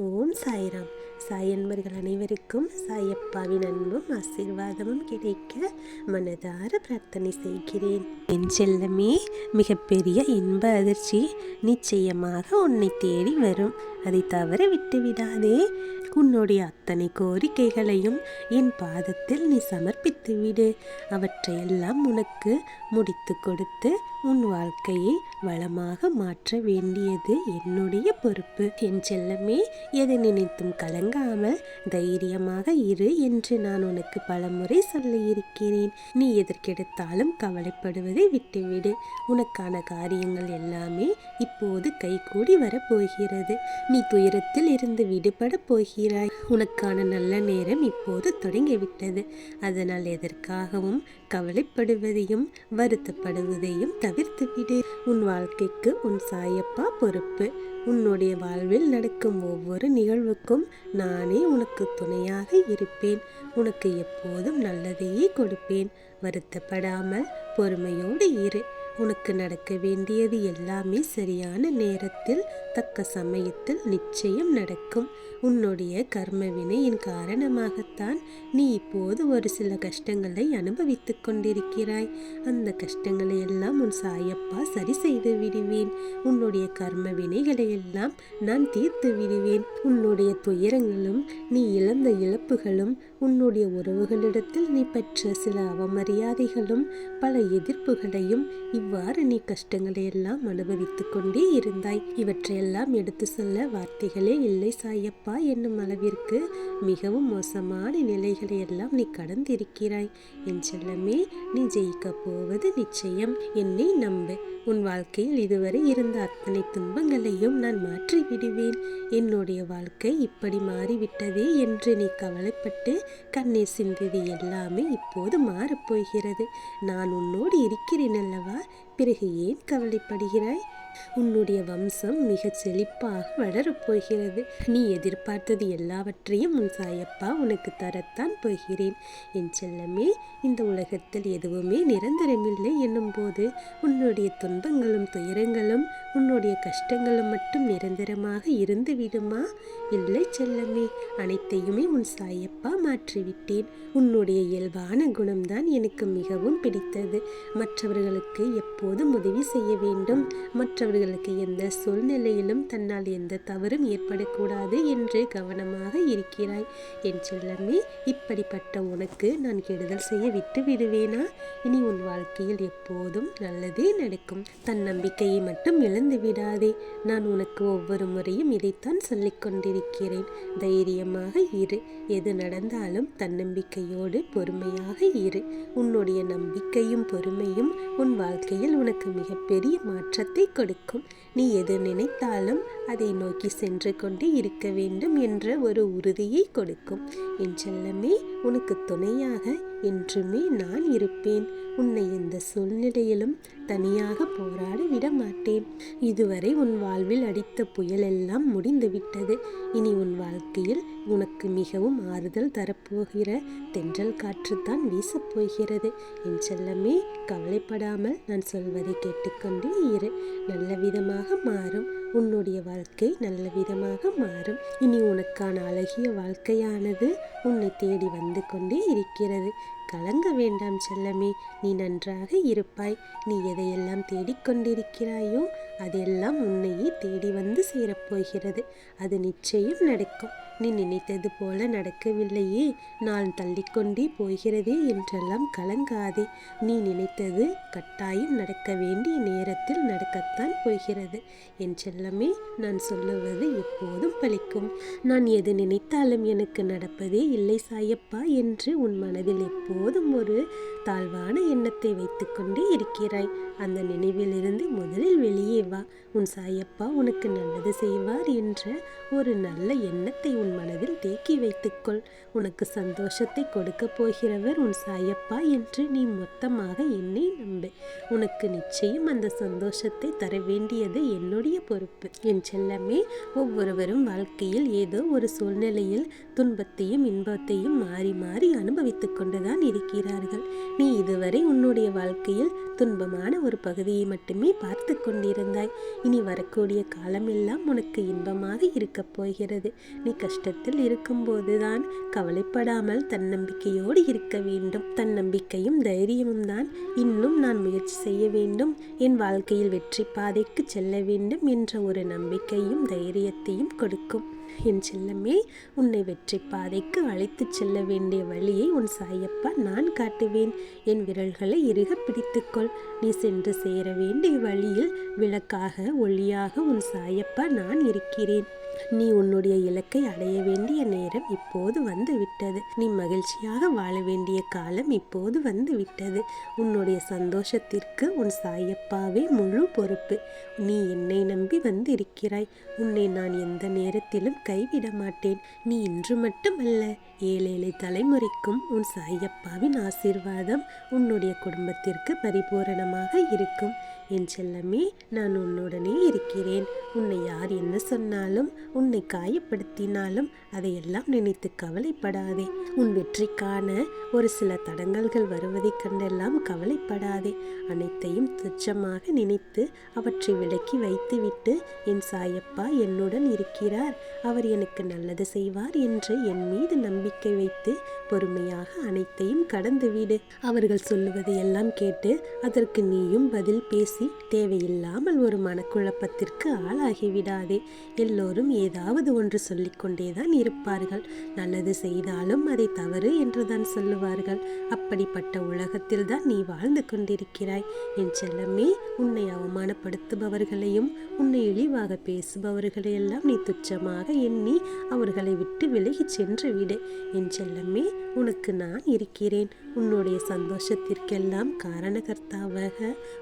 ஓம் சாய்ராம். சாய் அன்பர்கள் அனைவருக்கும் சாயப்பாவின் அன்பும் ஆசீர்வாதமும் கிடைக்க மனதார பிரார்த்தனை செய்கிறேன். என் செல்லமே, மிகப்பெரிய இன்ப அதிர்ச்சி நிச்சயமாக உன்னை தேடி வரும். அதை தவற விட்டு விடாதே. உன்னுடைய அத்தனை கோரிக்கைகளையும் என் பாதத்தில் நீ சமர்ப்பித்து விடு. அவற்றையெல்லாம் உனக்கு முடித்து கொடுத்து உன் வாழ்க்கையை வளமாக மாற்ற வேண்டியது என்னுடைய பொறுப்பு. என் செல்லமே, எதை நினைத்தும் கலங்காமல் தைரியமாக இரு என்று நான் உனக்கு பலமுறை சொல்ல இருக்கிறேன். நீ எதற்கெடுத்தாலும் கவலைப்படுவதை விட்டுவிடு. உனக்கான காரியங்கள் எல்லாமே இப்போது கைகூடி வரப்போகிறது. நீ துயரத்தில் இருந்து விடுபட போகிறாய். உனக்கான நல்ல நேரம் இப்போது தொடங்கிவிட்டது. அதனால் எதற்காகவும் கவலைப்படுவதையும் வருத்தப்படுவதையும் தவிர்த்துவிடு. உன் வாழ்க்கைக்கு உன் சாயப்பா பொறுப்பு. உன்னுடைய வாழ்வில் நடக்கும் ஒவ்வொரு நிகழ்வுக்கும் நானே உனக்கு துணையாக இருப்பேன். உனக்கு எப்போதும் நல்லதையே கொடுப்பேன். வருத்தப்படாமல் பொறுமையோடு இரு. உனக்கு நடக்க வேண்டியது எல்லாமே சரியான நேரத்தில் தக்க சமயத்தில் நிச்சயம் நடக்கும். உன்னுடைய கர்ம வினையின் காரணமாகத்தான் நீ இப்போது ஒரு சில கஷ்டங்களை அனுபவித்துக் கொண்டிருக்கிறாய். அந்த கஷ்டங்களை எல்லாம் உன் சாயப்பா சரி செய்து விடுவேன். உன்னுடைய கர்ம வினைகளை எல்லாம் நான் தீர்த்து விடுவேன். உன்னுடைய துயரங்களும் நீ இழந்த இழப்புகளும் உன்னுடைய உறவுகளிடத்தில் நீ பெற்ற சில அவமரியாதைகளும் பல எதிர்ப்புகளையும் இவ்வாறு நீ கஷ்டங்களை எல்லாம் அனுபவித்துக் கொண்டே இருந்தாய். இவற்றையெல்லாம் எடுத்து சொல்ல வார்த்தைகளே இல்லை சாயப்பா என்னும் அளவிற்கு மிகவும் மோசமான நிலைகளை எல்லாம் நீ கடந்திருக்கிறாய். என் செல்லமே, நீ ஜெயிக்க போவது நிச்சயம். என்னை நம்பு. உன் வாழ்க்கையில் இதுவரை இருந்த அத்தனை துன்பங்களையும் நான் மாற்றி விடுவேன். என்னுடைய வாழ்க்கை இப்படி மாறிவிட்டதே என்று நீ கவலைப்பட்டு கண்ணீர் சிந்தியது எல்லாமே இப்போது மாறப்போகிறது. நான் உன்னோடு இருக்கிறேன் அல்லவா? பிறகு ஏன் கவலைப்படுகிறாய்? உன்னுடைய வம்சம் மிக செழிப்பாக வளரப்போகிறது. நீ எதிர்பார்த்தது எல்லாவற்றையும் உன் சாயப்பா உனக்கு தரத்தான் போகிறேன். என் செல்லமே, இந்த உலகத்தில் எதுவுமே நிரந்தரமில்லை என்னும் போது உன்னுடைய துன்பங்களும் துயரங்களும் உன்னுடைய கஷ்டங்களும் மட்டும் நிரந்தரமாக இருந்து விடுமா? இல்லை செல்லமே, அனைத்தையுமே உன் சாயப்பா மாற்றிவிட்டேன். உன்னுடைய இயல்பான குணம்தான் எனக்கு மிகவும் பிடித்தது. மற்றவர்களுக்கு எப்போதும் உதவி செய்ய வேண்டும். மற்றவர்களுக்கு எந்த சூழ்நிலையிலும் தன்னால் எந்த தவறும் ஏற்படக்கூடாது என்று கவனமாக இருக்கிறாய். என் செல்லமே, இப்படிப்பட்ட உனக்கு நான் கெடுதல் செய்ய விட்டு விடுவேனா? இனி உன் வாழ்க்கையில் எப்போதும் நல்லதே நடக்கும். தன்னம்பிக்கையை மட்டும் இழந்து விடாதே. நான் உனக்கு ஒவ்வொரு முறையும் இதைத்தான் சொல்லிக் கொண்டிருக்கிறேன். தைரியமாக இரு. எது நடந்தாலும் தன்னம்பிக்கையோடு பொறுமையாக இரு. உன்னுடைய நம்பிக்கையும் பொறுமையும் உன் வாழ்க்கையில் உனக்கு மிகப்பெரிய மாற்றத்தை கொடுக்கும். நீ எது நினைத்தாலும் அதை நோக்கி சென்று கொண்டே இருக்க வேண்டும் என்ற ஒரு உறுதியை கொடுக்கும். என் செல்லமே, உனக்கு துணையாக என்றுமே நான் இருப்பேன். உன்னை எந்த சூழ்நிலையிலும் தனியாக போராட விட மாட்டேன். இதுவரை உன் வாழ்வில் அடித்த புயல் எல்லாம் முடிந்துவிட்டது. இனி உன் வாழ்க்கையில் உனக்கு மிகவும் ஆறுதல் தரப்போகிற தென்றல் காற்றுத்தான் வீசப்போகிறது. என் செல்லமே, கவலைப்படாமல் நான் சொல்வதை கேட்டுக்கொண்டே இரு. நல்ல விதமாக மாறும். உன்னுடைய வாழ்க்கை நல்ல விதமாக மாறும். இனி உனக்கான அழகிய வாழ்க்கையானது உன்னை தேடி வந்து கொண்டே இருக்கிறது. கலங்க வேண்டாம் செல்லமே, நீ நன்றாக இருப்பாய். நீ எதையெல்லாம் தேடிக்கொண்டிருக்கிறாயோ அதெல்லாம் உன்னையே தேடி வந்து சேரப்போகிறது. அது நிச்சயம் நடக்கும். நீ நினைத்தது போல நடக்கவில்லையே, நான் தள்ளிக்கொண்டே போகிறதே என்றெல்லாம் கலங்காதே. நீ நினைத்தது கட்டாயம் நடக்க வேண்டிய நேரத்தில் நடக்கத்தான் போகிறது. என் செல்லமே, நான் சொல்லுவது எப்போதும் பலிக்கும். நான் எது நினைத்தாலும் எனக்கு நடப்பதே இல்லை சாயப்பா என்று உன் மனதில் எப்போதும் ஒரு தாழ்வான எண்ணத்தை வைத்துக்கொண்டே இருக்கிறாய். அந்த நினைவிலிருந்து முதலில் வெளியே வா. உன் சாயப்பா உனக்கு நல்லது செய்வார் என்ற ஒரு நல்ல எண்ணத்தை உன் உன் மனதில் தேக்கி வைத்துக்கொள். உனக்கு சந்தோஷத்தை கொடுக்க போகிறவர் உன் சாயப்பா என்று நீ மொத்தமாக என்னை நம்பு. உனக்கு நிச்சயம் அந்த சந்தோஷத்தை தர வேண்டியது என்னுடைய பொறுப்பு. என் செல்லமே, ஒவ்வொருவரும் வாழ்க்கையில் ஏதோ ஒரு சூழ்நிலையில் துன்பத்தையும் இன்பத்தையும் மாறி மாறி அனுபவித்துக் கொண்டுதான் இருக்கிறார்கள். நீ இதுவரை உன்னுடைய வாழ்க்கையில் துன்பமான ஒரு பகுதியை மட்டுமே பார்த்து கொண்டிருந்தாய். இனி வரக்கூடிய காலமெல்லாம் உனக்கு இன்பமாக இருக்கப் போகிறது. நீ கஷ்டத்தில் இருக்கும்போதுதான் கவலைப்படாமல் தன்னம்பிக்கையோடு இருக்க வேண்டும். தன்னம்பிக்கையும் தைரியமும் தான் இன்னும் நான் முயற்சி செய்ய வேண்டும், என் வாழ்க்கையில் வெற்றி பாதைக்கு செல்ல வேண்டும் என்ற ஒரு நம்பிக்கையும் தைரியத்தையும் கொடுக்கும். என் செல்லமே, உன்னை வெற்றி பாதைக்கு அழைத்து செல்ல வேண்டிய வழியை உன் சாயப்பா நான் காட்டுவேன். என் விரல்களை இறுக பிடித்துக்கொள். நீ சென்று சேர வேண்டிய வழியில் விளக்காக ஒளியாக உன் சாயப்பா நான் இருக்கிறேன். நீ உன்னுடைய இலக்கை அடைய வேண்டிய நேரம் இப்போது வந்து விட்டது. நீ மகிழ்ச்சியாக வாழ வேண்டிய காலம் இப்போது வந்து விட்டது. உன்னுடைய சந்தோஷத்திற்கு உன் சாயப்பாவே முழு பொறுப்பு. நீ என்னை நம்பி வந்து இருக்கிறாய். உன்னை நான் எந்த நேரத்திலும் கைவிட மாட்டேன். நீ இன்று மட்டுமல்ல, 7 தலைமுறைக்கும் உன் சாயப்பாவின் ஆசீர்வாதம் உன்னுடைய குடும்பத்திற்கு பரிபூரணமாக இருக்கும். என் செல்லமே, நான் உன்னுடனே இருக்கிறேன். உன்னை யார் என்ன சொன்னாலும், உன்னை காயப்படுத்தினாலும் அதையெல்லாம் நினைத்து கவலைப்படாதே. உன் வெற்றிக்கான ஒரு சில தடங்கல்கள் வருவதைக் கண்டெல்லாம் கவலைப்படாதே. அனைத்தையும் துச்சமாக நினைத்து அவற்றை விலக்கி வைத்துவிட்டு, என் சாயப்பா என்னுடன் இருக்கிறார், அவர் எனக்கு நல்லது செய்வார் என்று என் மீது நம்பிக்கை வைத்து பொறுமையாக அனைத்தையும் கடந்துவிடு. அவர்கள் சொல்லுவதையெல்லாம் கேட்டு அதற்கு நீயும் பதில் பேசி தேவையில்லாமல் ஒரு மனக்குழப்பத்திற்கு ஆளாகிவிடாதே. எல்லோரும் ஏதாவது ஒன்று சொல்லிக்கொண்டேதான் இருப்பார்கள். நல்லது செய்தாலும் அதை தவறு என்றுதான் சொல்லுவார்கள். அப்படிப்பட்ட உலகத்தில் தான் நீ வாழ்ந்து கொண்டிருக்கிறாய். என் செல்லமே, உன்னை அவமானப்படுத்துபவர்களையும் உன்னை இழிவாக பேசுபவர்களையெல்லாம் நீ துச்சமாக எண்ணி அவர்களை விட்டு விலகி சென்று விடு. என் செல்லமே, உனக்கு நான் இருக்கிறேன். உன்னுடைய சந்தோஷத்திற்கெல்லாம் காரணகர்த்தாவாக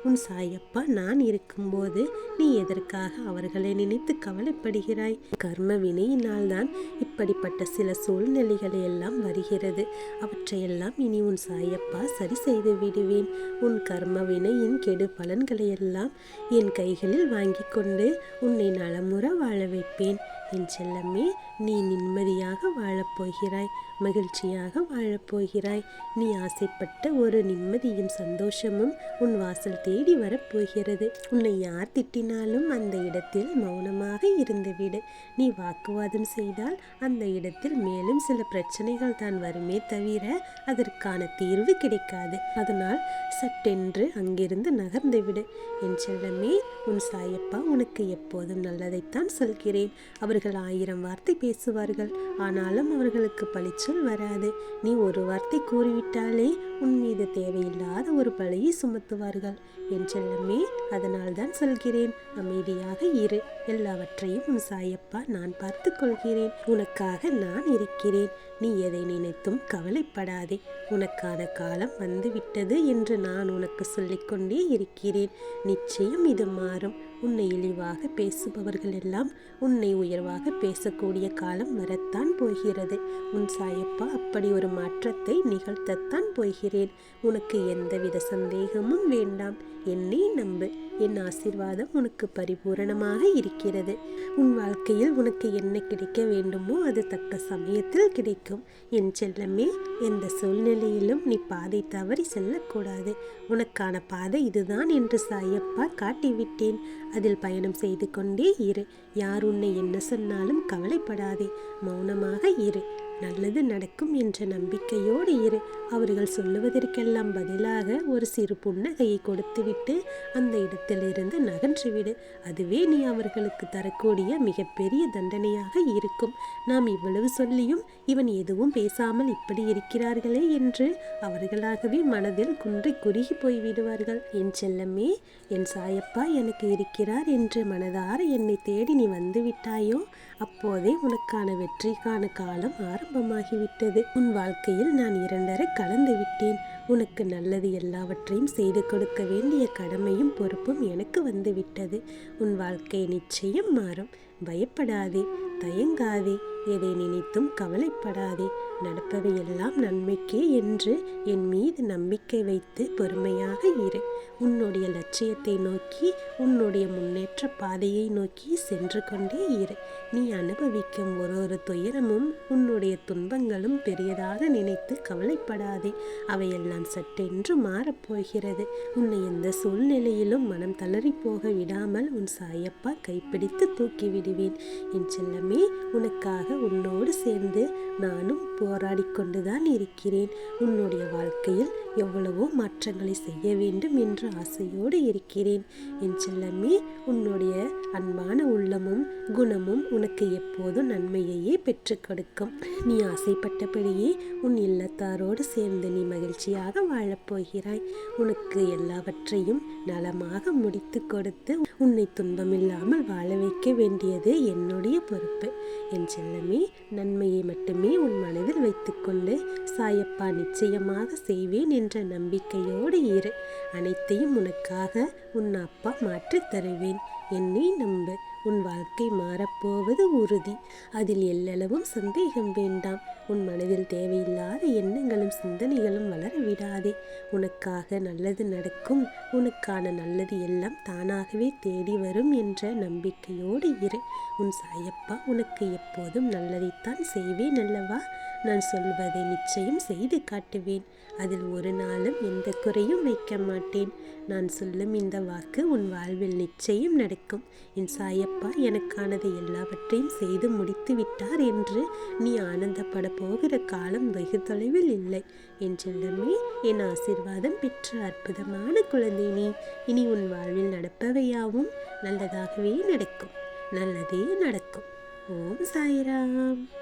உன் சாயப்பா நான் இருக்கும்போது நீ எதற்காக அவர்களை நினைத்து கவலைப்படுகிறாய்? கர்ம வினையினால் தான் இப்படிப்பட்ட சில சூழ்நிலைகளை எல்லாம் வருகிறது. அவற்றையெல்லாம் இனி உன் சாயப்பா சரி செய்து விடுவேன். உன் கர்ம வினையின் கெடு பலன்களை எல்லாம் என் கைகளில் வாங்கி கொண்டு உன்னை நலமுற வாழ வைப்பேன். என் செல்லமே, நீ நிம்மதியாக வாழப்போகிறாய், மகிழ்ச்சியாக வாழப்போகிறாய். நீ ஆசைப்பட்ட ஒரு நிம்மதியும் சந்தோஷமும் உன் வாசல் தேடி வரப்போகிறது. உன்னை யார் திட்டினாலும் அந்த இடத்தில் மௌனமாக இருந்துவிடு. நீ வாக்குவாதம் செய்தால் அந்த இடத்தில் மேலும் சில பிரச்சனைகள் தான் வருமே தவிர அதற்கான தீர்வு கிடைக்காது. அதனால் சட்டென்று அங்கிருந்து நகர்ந்து விடு. என் செல்லமே, உன் சாயப்பா உனக்கு எப்போதும் நல்லதைத்தான் சொல்கிறேன். அவர்கள் 1000 வார்த்தை பேசுவார்கள், ஆனாலும் அவர்களுக்கு பழிச்சொல் வராது. நீ ஒரு வார்த்தை கூறிவிட்டாலே உன் மீது தேவையில்லாத ஒரு பழியை சுமத்துவார்கள். என் செல்லமே, அதனால் தான் சொல்கிறேன், அமைதியாக இரு. எல்லாவற்றையும் உன் சாயப்பா நான் பார்த்து கொள்கிறேன். உனக்காக நான் இருக்கிறேன். நீ எதை நினைத்தும் கவலைப்படாதே. உனக்கான காலம் வந்துவிட்டது என்று நான் உனக்கு சொல்லிக்கொண்டே இருக்கிறேன். நிச்சயம் இது மாறும். உன்னை இழிவாக பேசுபவர்கள் எல்லாம் உன்னை உயர்வாக பேசக்கூடிய காலம் வரத்தான் போகிறது. உன் சாயப்பா அப்படி ஒரு மாற்றத்தை நிகழ்த்தத்தான் போகிறேன். உனக்கு எந்தவித சந்தேகமும் வேண்டாம். என்னை நம்பு. என் ஆசீர்வாதம் உனக்கு பரிபூரணமாக இருக்கிறது. உன் வாழ்க்கையில் உனக்கு என்ன கிடைக்க வேண்டுமோ அது தக்க சமயத்தில் கிடைக்கும். என் செல்லமே, எந்த சூழ்நிலையிலும் நீ பாதை தவறி செல்லக்கூடாது. உனக்கான பாதை இதுதான் என்று சாயப்பா காட்டிவிட்டேன். அதில் பயணம் செய்து கொண்டே இரு. யார் உன்னை என்ன சொன்னாலும் கவலைப்படாதே. மௌனமாக இரு. நல்லது நடக்கும் என்ற நம்பிக்கையோடு இரு. அவர்கள் சொல்லுவதற்கெல்லாம் பதிலாக ஒரு சிறு புன்னகையை கொடுத்துவிட்டு அந்த இடத்திலிருந்து நகன்றுவிடு. அதுவே நீ அவர்களுக்கு தரக்கூடிய மிகப்பெரிய தண்டனையாக இருக்கும். நாம் இவ்வளவு சொல்லியும் இவன் எதுவும் பேசாமல் இப்படி இருக்கிறார்களே என்று அவர்களாகவே மனதில் குன்றி குறுகி போய்விடுவார்கள். என் செல்லமே, என் சாயப்பா எனக்கு இருக்கிறார் என்று மனதார என்னை தேடி நீ வந்து விட்டாயோ, அப்போதே உனக்கான வெற்றிக்கான காலம் ஆரம்பமாகிவிட்டது. உன் வாழ்க்கையில் நான் 2 கலந்து விட்டேன். உனக்கு நல்லது எல்லாவற்றையும் செய்து கொடுக்க வேண்டிய கடமையும் பொறுப்பும் எனக்கு வந்துவிட்டது. உன் வாழ்க்கை நிச்சயம் மாறும். பயப்படாதே, தயங்காதே, எதை நினைத்தும் கவலைப்படாதே. நடப்பவையெல்லாம் நன்மைக்கே என்று என் மீது நம்பிக்கை வைத்து பொறுமையாக இரு. உன்னுடைய லட்சியத்தை நோக்கி, உன்னுடைய முன்னேற்ற பாதையை நோக்கி சென்று கொண்டே இரு. நீ அனுபவிக்கும் ஒரு துயரமும் உன்னுடைய துன்பங்களும் பெரியதாக நினைத்து கவலைப்படாதே. அவையெல்லாம் சட்டென்று மாறப்போகிறது. உன்னை எந்த சூழ்நிலையிலும் மனம் தளறி போக விடாமல் உன் சாயப்பா கைப்பிடித்து தூக்கிவிடுவேன். என் செல்லமே, உனக்காக உன்னோடு சேர்ந்து நானும் போராடி கொண்டுதான் இருக்கிறேன். உன்னுடைய வாழ்க்கையில் எவ்வளவோ மாற்றங்களை செய்ய வேண்டும் என்ற ஆசையோடு இருக்கிறேன். என் செல்லமே, உன்னுடைய அன்பான உள்ளமும் குணமும் உனக்கு எப்போதும் நன்மையையே பெற்றுக் கொடுக்கும். நீ ஆசைப்பட்டபடியே உன் இல்லத்தாரோடு சேர்ந்து நீ மகிழ்ச்சியாக வாழப்போகிறாய். உனக்கு எல்லாவற்றையும் நலமாக முடித்து கொடுத்து உன்னை துன்பமில்லாமல் வாழ வைக்க வேண்டியது என்னுடைய பொறுப்பு. என் செல்லமே, நன்மையை மட்டுமே உன் மனதில் வைத்துக்கொண்டு சாயப்பா நிச்சயமாக செய்வேன் என்ற நம்பிக்கையோடு இரு. அனைத்தையும் உனக்காக உன் அப்பா மாற்றித் தருவேன். என்னை நம்பு. உன் வாழ்க்கை மாறப்போவது உறுதி. அதில் எல்லளவும் சந்தேகம் வேண்டாம். உன் மனதில் தேவையில்லாத எண்ணங்களும் சிந்தனைகளும் வளர விடாதே. உனக்காக நல்லது நடக்கும். உனக்கான நல்லது எல்லாம் தானாகவே தேடி வரும் என்ற நம்பிக்கையோடு இரு. உன் சாயப்பா உனக்கு எப்போதும் நல்லதைத்தான் செய்வேன் அல்லவா? நான் சொல்வதை நிச்சயம் செய்து காட்டுவேன். அதில் ஒரு நாளும் எந்த குறையும் வைக்க மாட்டேன். நான் சொல்லும் இந்த வாக்கு உன் வாழ்வில் நிச்சயம் நடக்கும். என் சாயப்பா எனக்கானதை எல்லாவற்றையும் செய்து முடித்து விட்டார் என்று நீ ஆனந்தப்பட போகிற காலம் வெகு தொலைவில் இல்லை. என் செல்லமே, என் ஆசீர்வாதம் பெற்ற அற்புதமான குழந்தை நீ. இனி உன் வாழ்வில் நடப்பவையாவும் நல்லதாகவே நடக்கும். நல்லதே நடக்கும். ஓம் சாய்ராம்.